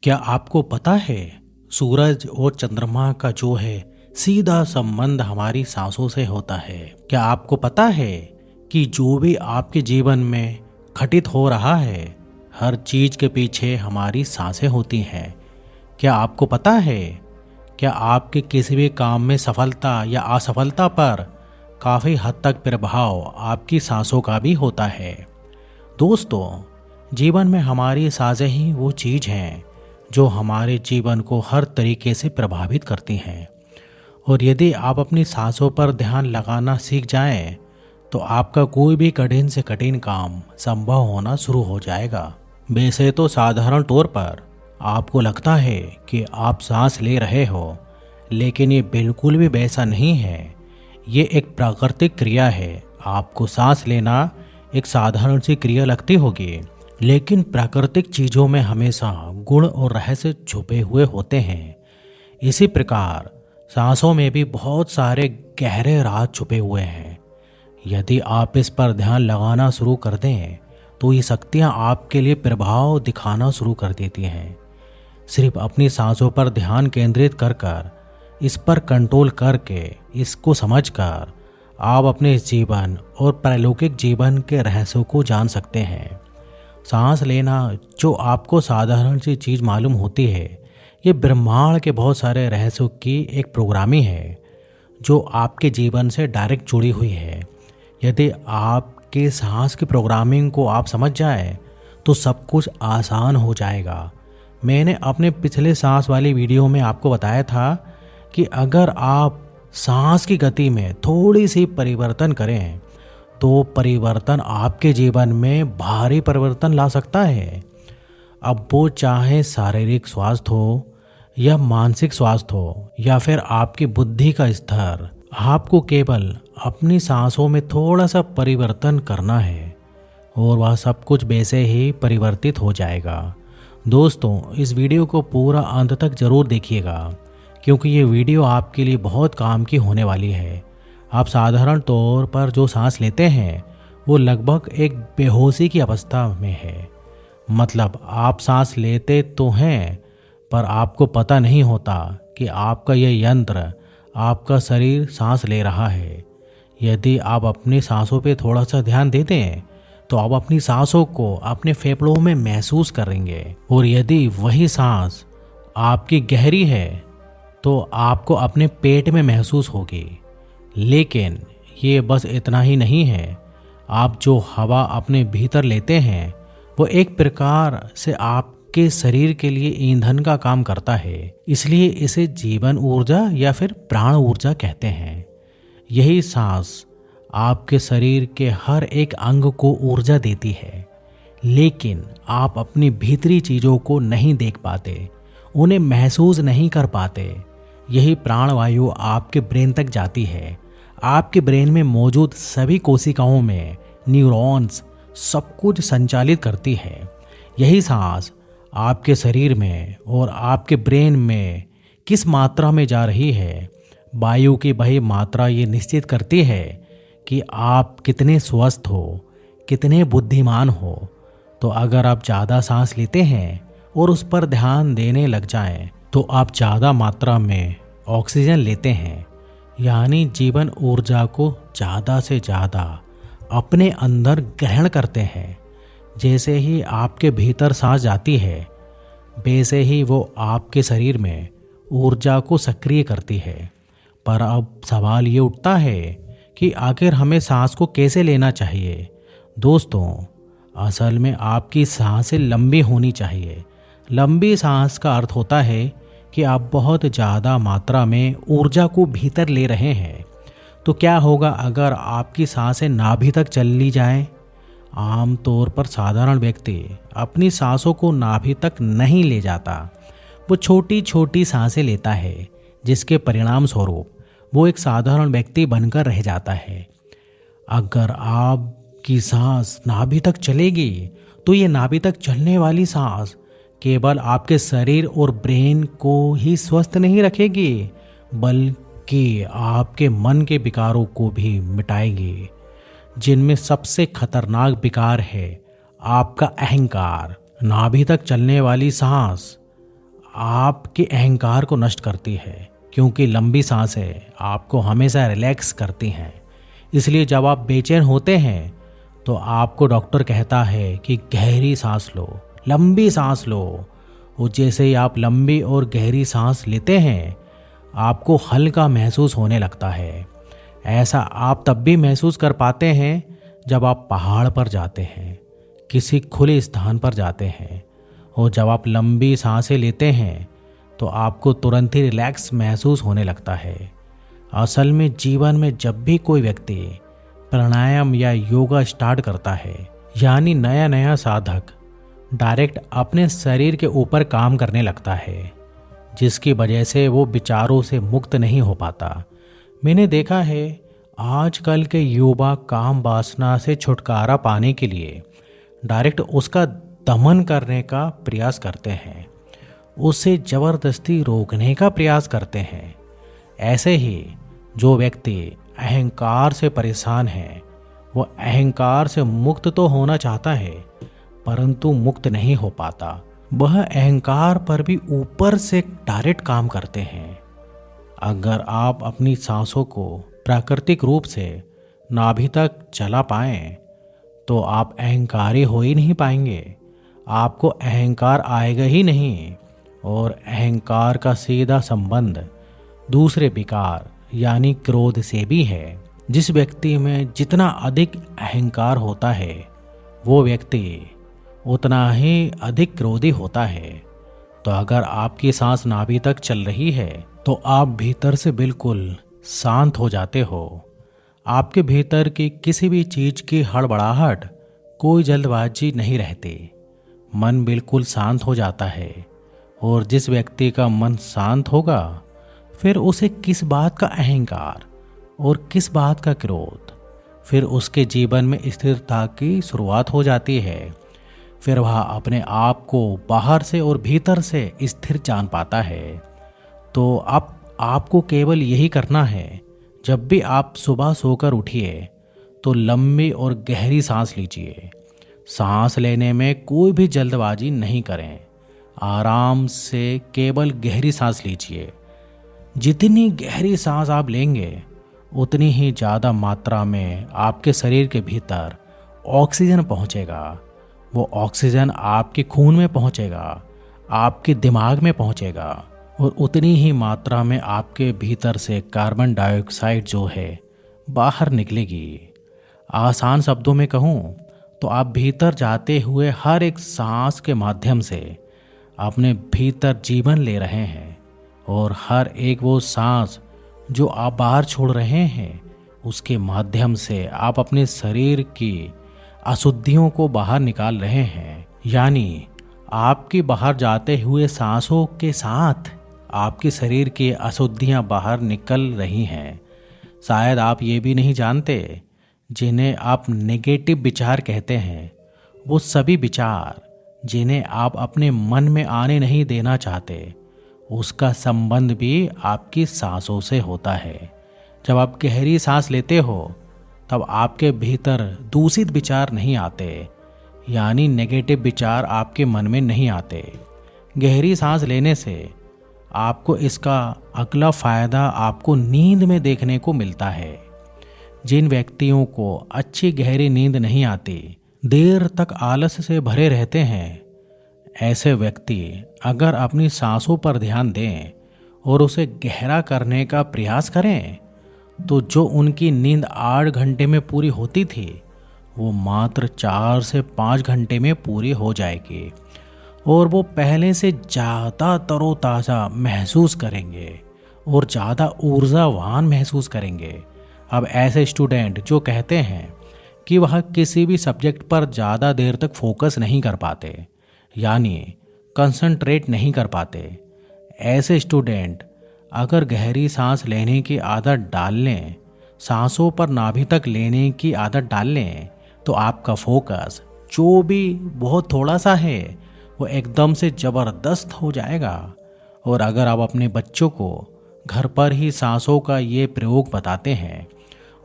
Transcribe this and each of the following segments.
क्या आपको पता है सूरज और चंद्रमा का जो है सीधा संबंध हमारी सांसों से होता है। क्या आपको पता है कि जो भी आपके जीवन में घटित हो रहा है हर चीज के पीछे हमारी सांसें होती हैं। क्या आपको पता है क्या आपके किसी भी काम में सफलता या असफलता पर काफ़ी हद तक प्रभाव आपकी सांसों का भी होता है। दोस्तों, जीवन में हमारी सांसें ही वो चीज़ हैं जो हमारे जीवन को हर तरीके से प्रभावित करती हैं। और यदि आप अपनी सांसों पर ध्यान लगाना सीख जाएं, तो आपका कोई भी कठिन से कठिन काम संभव होना शुरू हो जाएगा। वैसे तो साधारण तौर पर आपको लगता है कि आप सांस ले रहे हो, लेकिन ये बिल्कुल भी वैसा नहीं है। ये एक प्राकृतिक क्रिया है। आपको सांस लेना एक साधारण सी क्रिया लगती होगी, लेकिन प्राकृतिक चीज़ों में हमेशा गुण और रहस्य छुपे हुए होते हैं। इसी प्रकार सांसों में भी बहुत सारे गहरे राज छुपे हुए हैं। यदि आप इस पर ध्यान लगाना शुरू कर दें, तो ये शक्तियाँ आपके लिए प्रभाव दिखाना शुरू कर देती हैं। सिर्फ अपनी सांसों पर ध्यान केंद्रित कर इस पर कंट्रोल करके इसको समझकर आप अपने जीवन और परलौकिक जीवन के रहस्यों को जान सकते हैं। सांस लेना जो आपको साधारण सी चीज़ मालूम होती है, ये ब्रह्मांड के बहुत सारे रहस्यों की एक प्रोग्रामिंग है जो आपके जीवन से डायरेक्ट जुड़ी हुई है। यदि आपके सांस की प्रोग्रामिंग को आप समझ जाए तो सब कुछ आसान हो जाएगा। मैंने अपने पिछले सांस वाली वीडियो में आपको बताया था कि अगर आप सांस की गति में थोड़ी सी परिवर्तन करें तो परिवर्तन आपके जीवन में भारी परिवर्तन ला सकता है। अब वो चाहे शारीरिक स्वास्थ्य हो या मानसिक स्वास्थ्य हो या फिर आपकी बुद्धि का स्तर, आपको केवल अपनी सांसों में थोड़ा सा परिवर्तन करना है और वह सब कुछ वैसे ही परिवर्तित हो जाएगा। दोस्तों, इस वीडियो को पूरा अंत तक जरूर देखिएगा, क्योंकि ये वीडियो आपके लिए बहुत काम की होने वाली है। आप साधारण तौर पर जो सांस लेते हैं वो लगभग एक बेहोशी की अवस्था में है। मतलब आप सांस लेते तो हैं, पर आपको पता नहीं होता कि आपका यह यंत्र, आपका शरीर सांस ले रहा है। यदि आप अपनी सांसों पे थोड़ा सा ध्यान देते हैं तो आप अपनी सांसों को अपने फेफड़ों में महसूस करेंगे। और यदि वही सांस आपकी गहरी है तो आपको अपने पेट में महसूस होगी। लेकिन ये बस इतना ही नहीं है। आप जो हवा अपने भीतर लेते हैं वो एक प्रकार से आपके शरीर के लिए ईंधन का काम करता है। इसलिए इसे जीवन ऊर्जा या फिर प्राण ऊर्जा कहते हैं। यही सांस आपके शरीर के हर एक अंग को ऊर्जा देती है, लेकिन आप अपनी भीतरी चीज़ों को नहीं देख पाते, उन्हें महसूस नहीं कर पाते। यही प्राणवायु आपके ब्रेन तक जाती है। आपके ब्रेन में मौजूद सभी कोशिकाओं में न्यूरॉन्स सब कुछ संचालित करती है। यही सांस आपके शरीर में और आपके ब्रेन में किस मात्रा में जा रही है, वायु की वही मात्रा ये निश्चित करती है कि आप कितने स्वस्थ हो, कितने बुद्धिमान हो। तो अगर आप ज़्यादा सांस लेते हैं और उस पर ध्यान देने लग जाएं, तो आप ज़्यादा मात्रा में ऑक्सीजन लेते हैं, यानी जीवन ऊर्जा को ज़्यादा से ज़्यादा अपने अंदर ग्रहण करते हैं। जैसे ही आपके भीतर सांस जाती है, वैसे ही वो आपके शरीर में ऊर्जा को सक्रिय करती है। पर अब सवाल ये उठता है कि आखिर हमें सांस को कैसे लेना चाहिए। दोस्तों, असल में आपकी सांसें लंबी होनी चाहिए। लंबी सांस का अर्थ होता है कि आप बहुत ज़्यादा मात्रा में ऊर्जा को भीतर ले रहे हैं। तो क्या होगा अगर आपकी सांसें नाभि तक चली जाएं? आमतौर पर साधारण व्यक्ति अपनी सांसों को नाभि तक नहीं ले जाता। वो छोटी छोटी सांसें लेता है, जिसके परिणाम स्वरूप वो एक साधारण व्यक्ति बनकर रह जाता है। अगर आपकी सांस नाभि तक चलेगी तो ये नाभि तक चलने वाली सांस केवल आपके शरीर और ब्रेन को ही स्वस्थ नहीं रखेगी, बल्कि आपके मन के विकारों को भी मिटाएगी, जिनमें सबसे खतरनाक विकार है आपका अहंकार। नाभि तक चलने वाली सांस आपके अहंकार को नष्ट करती है, क्योंकि लंबी सांसें आपको हमेशा रिलैक्स करती हैं। इसलिए जब आप बेचैन होते हैं तो आपको डॉक्टर कहता है कि गहरी सांस लो, लंबी सांस लो। और जैसे ही आप लंबी और गहरी सांस लेते हैं, आपको हल्का महसूस होने लगता है। ऐसा आप तब भी महसूस कर पाते हैं जब आप पहाड़ पर जाते हैं, किसी खुले स्थान पर जाते हैं। और जब आप लंबी सांसें लेते हैं तो आपको तुरंत ही रिलैक्स महसूस होने लगता है। असल में जीवन में जब भी कोई व्यक्ति प्राणायाम या योगा स्टार्ट करता है, यानी नया नया साधक डायरेक्ट अपने शरीर के ऊपर काम करने लगता है, जिसकी वजह से वो विचारों से मुक्त नहीं हो पाता। मैंने देखा है आजकल के युवा काम वासना से छुटकारा पाने के लिए डायरेक्ट उसका दमन करने का प्रयास करते हैं, उसे जबरदस्ती रोकने का प्रयास करते हैं। ऐसे ही जो व्यक्ति अहंकार से परेशान है, वो अहंकार से मुक्त तो होना चाहता है परंतु मुक्त नहीं हो पाता। वह अहंकार पर भी ऊपर से डायरेक्ट काम करते हैं। अगर आप अपनी सांसों को प्राकृतिक रूप से नाभि तक चला पाएं तो आप अहंकारी हो ही नहीं पाएंगे, आपको अहंकार आएगा ही नहीं। और अहंकार का सीधा संबंध दूसरे विकार यानी क्रोध से भी है। जिस व्यक्ति में जितना अधिक अहंकार होता है, वो व्यक्ति उतना ही अधिक क्रोधी होता है। तो अगर आपकी सांस नाभि तक चल रही है तो आप भीतर से बिल्कुल शांत हो जाते हो। आपके भीतर की किसी भी चीज़ की हड़बड़ाहट, कोई जल्दबाजी नहीं रहती, मन बिल्कुल शांत हो जाता है। और जिस व्यक्ति का मन शांत होगा, फिर उसे किस बात का अहंकार और किस बात का क्रोध, फिर उसके जीवन में स्थिरता की शुरुआत हो जाती है। फिर वह अपने आप को बाहर से और भीतर से स्थिर जान पाता है। तो अब आपको केवल यही करना है, जब भी आप सुबह सोकर उठिए तो लंबी और गहरी सांस लीजिए। सांस लेने में कोई भी जल्दबाजी नहीं करें, आराम से केवल गहरी सांस लीजिए। जितनी गहरी सांस आप लेंगे उतनी ही ज़्यादा मात्रा में आपके शरीर के भीतर ऑक्सीजन पहुंचेगा। वो ऑक्सीजन आपके खून में पहुंचेगा, आपके दिमाग में पहुंचेगा, और उतनी ही मात्रा में आपके भीतर से कार्बन डाइऑक्साइड जो है बाहर निकलेगी। आसान शब्दों में कहूँ तो आप भीतर जाते हुए हर एक सांस के माध्यम से अपने भीतर जीवन ले रहे हैं, और हर एक वो सांस जो आप बाहर छोड़ रहे हैं उसके माध्यम से आप अपने शरीर की अशुद्धियों को बाहर निकाल रहे हैं। यानी आपकी बाहर जाते हुए सांसों के साथ आपके शरीर की अशुद्धियां बाहर निकल रही हैं। शायद आप ये भी नहीं जानते, जिन्हें आप नेगेटिव विचार कहते हैं, वो सभी विचार जिन्हें आप अपने मन में आने नहीं देना चाहते, उसका संबंध भी आपकी सांसों से होता है। जब आप गहरी सांस लेते हो तब आपके भीतर दूषित विचार नहीं आते, यानी नेगेटिव विचार आपके मन में नहीं आते। गहरी सांस लेने से आपको इसका अगला फ़ायदा आपको नींद में देखने को मिलता है। जिन व्यक्तियों को अच्छी गहरी नींद नहीं आती, देर तक आलस से भरे रहते हैं, ऐसे व्यक्ति अगर अपनी सांसों पर ध्यान दें और उसे गहरा करने का प्रयास करें तो जो उनकी नींद 8 घंटे में पूरी होती थी, वो मात्र 4 से 5 घंटे में पूरी हो जाएगी, और वो पहले से ज़्यादा तरोताज़ा महसूस करेंगे और ज़्यादा ऊर्जावान महसूस करेंगे। अब ऐसे स्टूडेंट जो कहते हैं कि वह किसी भी सब्जेक्ट पर ज़्यादा देर तक फोकस नहीं कर पाते, यानी कंसंट्रेट नहीं कर पाते, ऐसे स्टूडेंट अगर गहरी सांस लेने की आदत डाल लें, सांसों पर नाभि तक लेने की आदत डाल लें, तो आपका फोकस जो भी बहुत थोड़ा सा है वो एकदम से ज़बरदस्त हो जाएगा। और अगर आप अपने बच्चों को घर पर ही सांसों का ये प्रयोग बताते हैं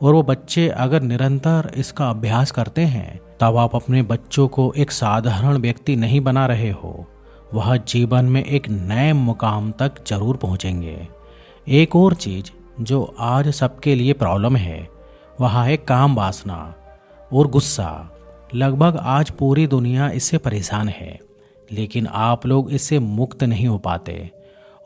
और वो बच्चे अगर निरंतर इसका अभ्यास करते हैं, तब आप अपने बच्चों को एक साधारण व्यक्ति नहीं बना रहे हो, वह जीवन में एक नए मुकाम तक जरूर पहुंचेंगे। एक और चीज जो आज सबके लिए प्रॉब्लम है वह है काम वासना और गुस्सा। लगभग आज पूरी दुनिया इससे परेशान है, लेकिन आप लोग इससे मुक्त नहीं हो पाते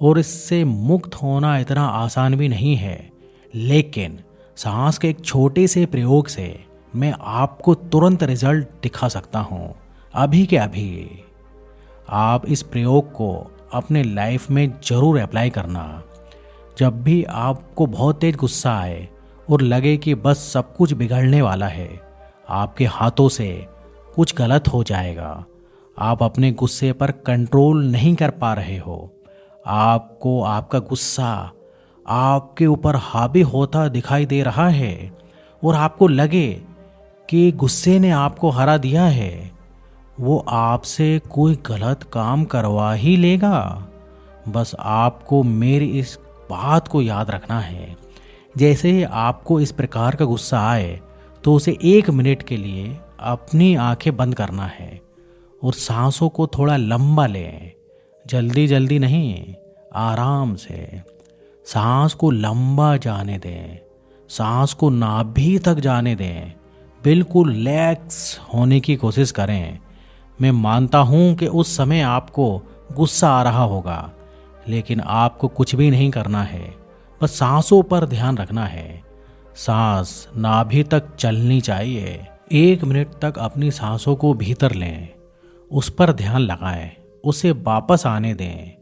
और इससे मुक्त होना इतना आसान भी नहीं है। लेकिन सांस के एक छोटे से प्रयोग से मैं आपको तुरंत रिजल्ट दिखा सकता हूँ, अभी के अभी। आप इस प्रयोग को अपने लाइफ में ज़रूर अप्लाई करना। जब भी आपको बहुत तेज गुस्सा आए और लगे कि बस सब कुछ बिगड़ने वाला है, आपके हाथों से कुछ गलत हो जाएगा, आप अपने गुस्से पर कंट्रोल नहीं कर पा रहे हो, आपको आपका गुस्सा आपके ऊपर हावी होता दिखाई दे रहा है और आपको लगे कि गुस्से ने आपको हरा दिया है, वो आपसे कोई गलत काम करवा ही लेगा। बस आपको मेरी इस बात को याद रखना है। जैसे ही आपको इस प्रकार का गुस्सा आए तो उसे 1 मिनट के लिए अपनी आंखें बंद करना है और सांसों को थोड़ा लंबा लें। जल्दी जल्दी नहीं, आराम से सांस को लंबा जाने दें, सांस को नाभि तक जाने दें, बिल्कुल रिलैक्स होने की कोशिश करें। मैं मानता हूं कि उस समय आपको गुस्सा आ रहा होगा, लेकिन आपको कुछ भी नहीं करना है, बस सांसों पर ध्यान रखना है। सांस नाभि तक चलनी चाहिए। 1 मिनट तक अपनी सांसों को भीतर लें, उस पर ध्यान लगाएं, उसे वापस आने दें।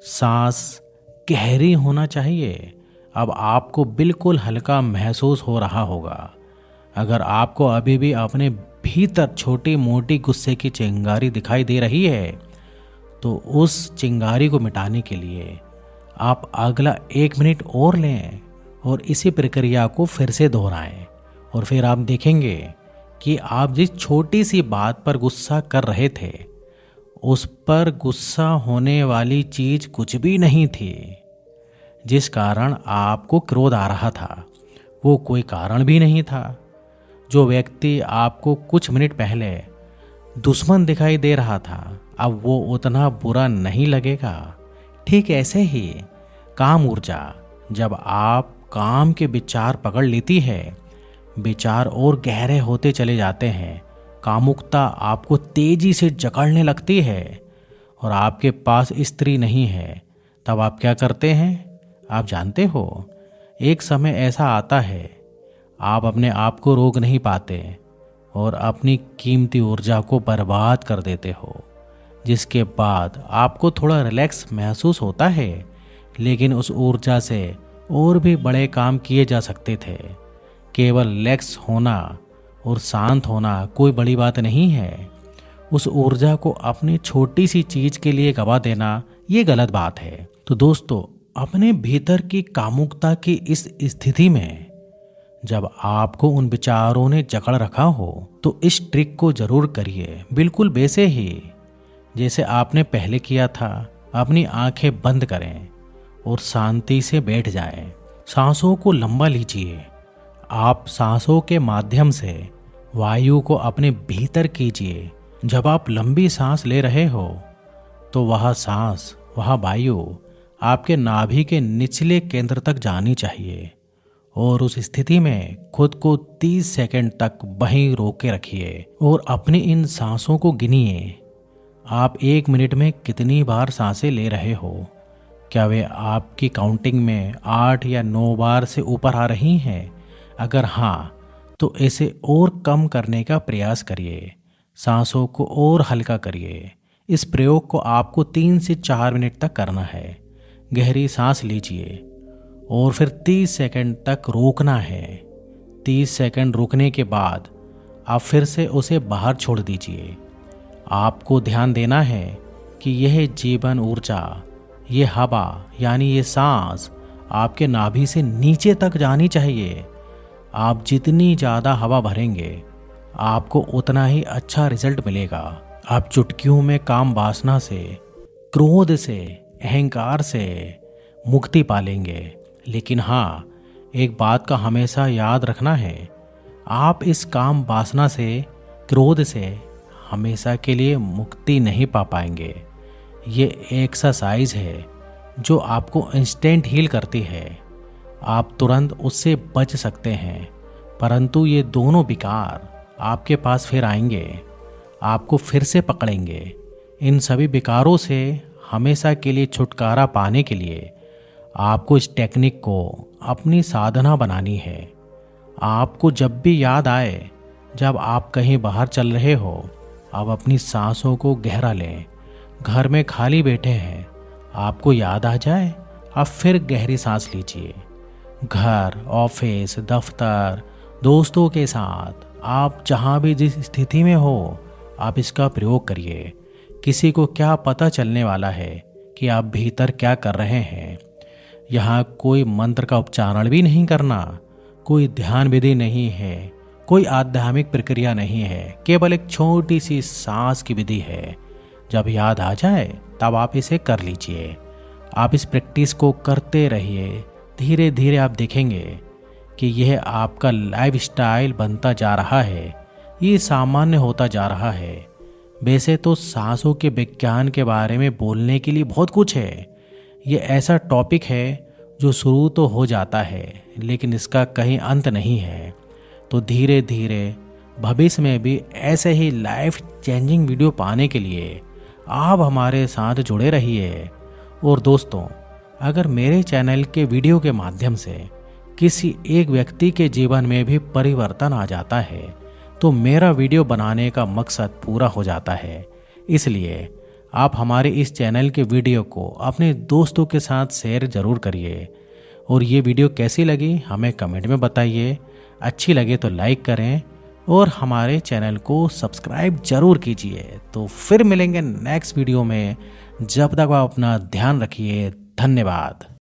सांस गहरी होना चाहिए। अब आपको बिल्कुल हल्का महसूस हो रहा होगा। अगर आपको अभी भी अपने भीतर छोटी मोटी गुस्से की चिंगारी दिखाई दे रही है, तो उस चिंगारी को मिटाने के लिए आप अगला 1 मिनट और लें और इसी प्रक्रिया को फिर से दोहराएं। और फिर आप देखेंगे कि आप जिस छोटी सी बात पर गुस्सा कर रहे थे, उस पर गुस्सा होने वाली चीज कुछ भी नहीं थी। जिस कारण आपको क्रोध आ रहा था, वो कोई कारण भी नहीं था। जो व्यक्ति आपको कुछ मिनट पहले दुश्मन दिखाई दे रहा था, अब वो उतना बुरा नहीं लगेगा। ठीक ऐसे ही काम ऊर्जा, जब आप काम के विचार पकड़ लेती है, विचार और गहरे होते चले जाते हैं, कामुकता आपको तेजी से जकड़ने लगती है और आपके पास स्त्री नहीं है, तब आप क्या करते हैं आप जानते हो? एक समय ऐसा आता है, आप अपने आप को रोक नहीं पाते और अपनी कीमती ऊर्जा को बर्बाद कर देते हो, जिसके बाद आपको थोड़ा रिलैक्स महसूस होता है, लेकिन उस ऊर्जा से और भी बड़े काम किए जा सकते थे। केवल रिलैक्स होना और शांत होना कोई बड़ी बात नहीं है। उस ऊर्जा को अपनी छोटी सी चीज के लिए गवा देना ये गलत बात है। तो दोस्तों, अपने भीतर की कामुकता की इस स्थिति में जब आपको उन विचारों ने जकड़ रखा हो, तो इस ट्रिक को जरूर करिए, बिल्कुल वैसे ही जैसे आपने पहले किया था। अपनी आंखें बंद करें और शांति से बैठ जाएं। सांसों को लंबा लीजिए। आप सांसों के माध्यम से वायु को अपने भीतर कीजिए। जब आप लंबी सांस ले रहे हो, तो वह सांस, वह वायु आपके नाभि के निचले केंद्र तक जानी चाहिए और उस स्थिति में खुद को 30 सेकंड तक वहीं रोक के रखिए और अपनी इन सांसों को गिनिए। आप 1 मिनट में कितनी बार सांसें ले रहे हो? क्या वे आपकी काउंटिंग में 8 या 9 बार से ऊपर आ रही हैं? अगर हाँ, तो इसे और कम करने का प्रयास करिए। सांसों को और हल्का करिए। इस प्रयोग को आपको 3 से 4 मिनट तक करना है। गहरी सांस लीजिए और फिर 30 सेकंड तक रोकना है। 30 सेकंड रुकने के बाद आप फिर से उसे बाहर छोड़ दीजिए। आपको ध्यान देना है कि यह जीवन ऊर्जा, ये हवा यानी ये सांस आपके नाभि से नीचे तक जानी चाहिए। आप जितनी ज़्यादा हवा भरेंगे, आपको उतना ही अच्छा रिजल्ट मिलेगा। आप चुटकियों में काम वासना से, क्रोध से, अहंकार से मुक्ति पालेंगे। लेकिन हाँ, एक बात का हमेशा याद रखना है, आप इस काम वासना से, क्रोध से हमेशा के लिए मुक्ति नहीं पा पाएंगे। ये एक्सरसाइज है जो आपको इंस्टेंट हील करती है। आप तुरंत उससे बच सकते हैं, परंतु ये दोनों विकार आपके पास फिर आएंगे, आपको फिर से पकड़ेंगे। इन सभी विकारों से हमेशा के लिए छुटकारा पाने के लिए आपको इस टेक्निक को अपनी साधना बनानी है। आपको जब भी याद आए, जब आप कहीं बाहर चल रहे हो, आप अपनी सांसों को गहरा लें। घर में खाली बैठे हैं, आपको याद आ जाए, आप फिर गहरी सांस लीजिए। घर, ऑफिस, दफ्तर, दोस्तों के साथ आप जहाँ भी जिस स्थिति में हो, आप इसका प्रयोग करिए। किसी को क्या पता चलने वाला है कि आप भीतर क्या कर रहे हैं। यहाँ कोई मंत्र का उच्चारण भी नहीं करना, कोई ध्यान विधि नहीं है, कोई आध्यात्मिक प्रक्रिया नहीं है, केवल एक छोटी सी सांस की विधि है। जब याद आ जाए तब आप इसे कर लीजिए। आप इस प्रैक्टिस को करते रहिए। धीरे धीरे आप देखेंगे कि यह आपका लाइफस्टाइल बनता जा रहा है, ये सामान्य होता जा रहा है। वैसे तो सांसों के विज्ञान के बारे में बोलने के लिए बहुत कुछ है। ये ऐसा टॉपिक है जो शुरू तो हो जाता है, लेकिन इसका कहीं अंत नहीं है। तो धीरे धीरे भविष्य में भी ऐसे ही लाइफ चेंजिंग वीडियो पाने के लिए आप हमारे साथ जुड़े रहिए। और दोस्तों, अगर मेरे चैनल के वीडियो के माध्यम से किसी एक व्यक्ति के जीवन में भी परिवर्तन आ जाता है, तो मेरा वीडियो बनाने का मकसद पूरा हो जाता है। इसलिए आप हमारे इस चैनल के वीडियो को अपने दोस्तों के साथ शेयर ज़रूर करिए। और ये वीडियो कैसी लगी हमें कमेंट में बताइए। अच्छी लगे तो लाइक करें और हमारे चैनल को सब्सक्राइब ज़रूर कीजिए। तो फिर मिलेंगे नेक्स्ट वीडियो में। जब तक आप अपना ध्यान रखिए। धन्यवाद।